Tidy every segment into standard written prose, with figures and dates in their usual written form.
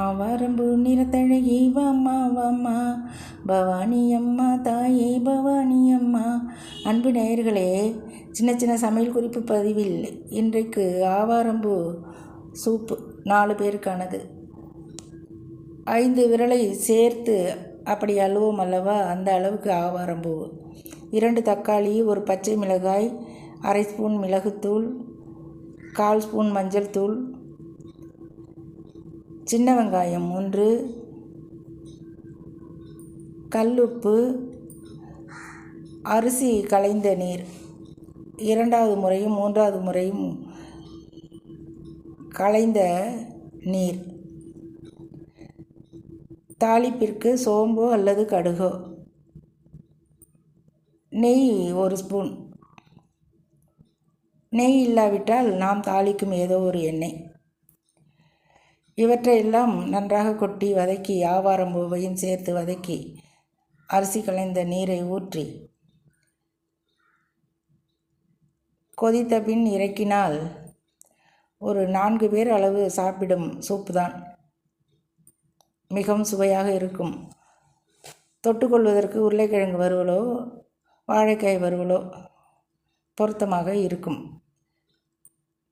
ஆவாரம்பூ நிறத்தழகி வாம்மா வாம்மா, பவானி அம்மா தாயே பவானி அம்மா. அன்பு நேயர்களே, சின்ன சின்ன சமையல் குறிப்பு பதிவில் இன்றைக்கு ஆவாரம்பூ சூப்பு 4 பேருக்கானது. 5 விரலை சேர்த்து அப்படி அள்ளுவோம் அல்லவா, அந்த அளவுக்கு ஆவாரம்பூ. 2 தக்காளி, 1 பச்சை மிளகாய், அரை ஸ்பூன் மிளகுத்தூள், 1/4 ஸ்பூன் மஞ்சள் தூள், சின்ன வெங்காயம் 1, கல்லுப்பு, அரிசி களைந்த நீர் 2வது முறையும் 3வது முறையும் களைந்த நீர், தாளிப்பிற்கு சோம்போ அல்லது கடுகோ, நெய் 1 ஸ்பூன். நெய் இல்லாவிட்டால் நாம் தாளிக்கும் ஏதோ ஒரு எண்ணெய். இவற்றையெல்லாம் நன்றாக கொட்டி வதக்கி, ஆவாரம்பூவையும் சேர்த்து வதக்கி, அரிசி களைந்த நீரை ஊற்றி கொதித்த பின் இறக்கினால் ஒரு 4 பேர் அளவு சாப்பிடும் சூப்பு தான். மிகவும் சுவையாக இருக்கும். தொட்டுக்கொள்வதற்கு உருளைக்கிழங்கு வறுவலோ வாழைக்காய் வறுவலோ பொருத்தமாக இருக்கும்.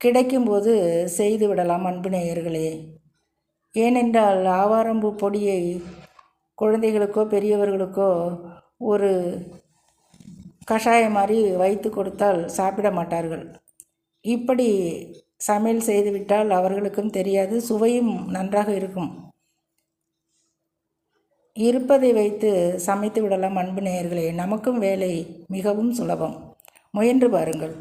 கிடைக்கும்போது செய்து விடலாம் அன்பு நேயர்களே. ஏனென்றால் ஆவாரம்பூ பொடியை குழந்தைகளுக்கோ பெரியவர்களுக்கோ ஒரு கஷாயம் மாதிரி வைத்து கொடுத்தால் சாப்பிட மாட்டார்கள். இப்படி சமையல் செய்துவிட்டால் அவர்களுக்கும் தெரியாது, சுவையும் நன்றாக இருக்கும். இருப்பதை வைத்து சமைத்து விடலாம் அன்பு நேயர்களே. நமக்கும் வேலை மிகவும் சுலபம். முயன்று பாருங்கள்.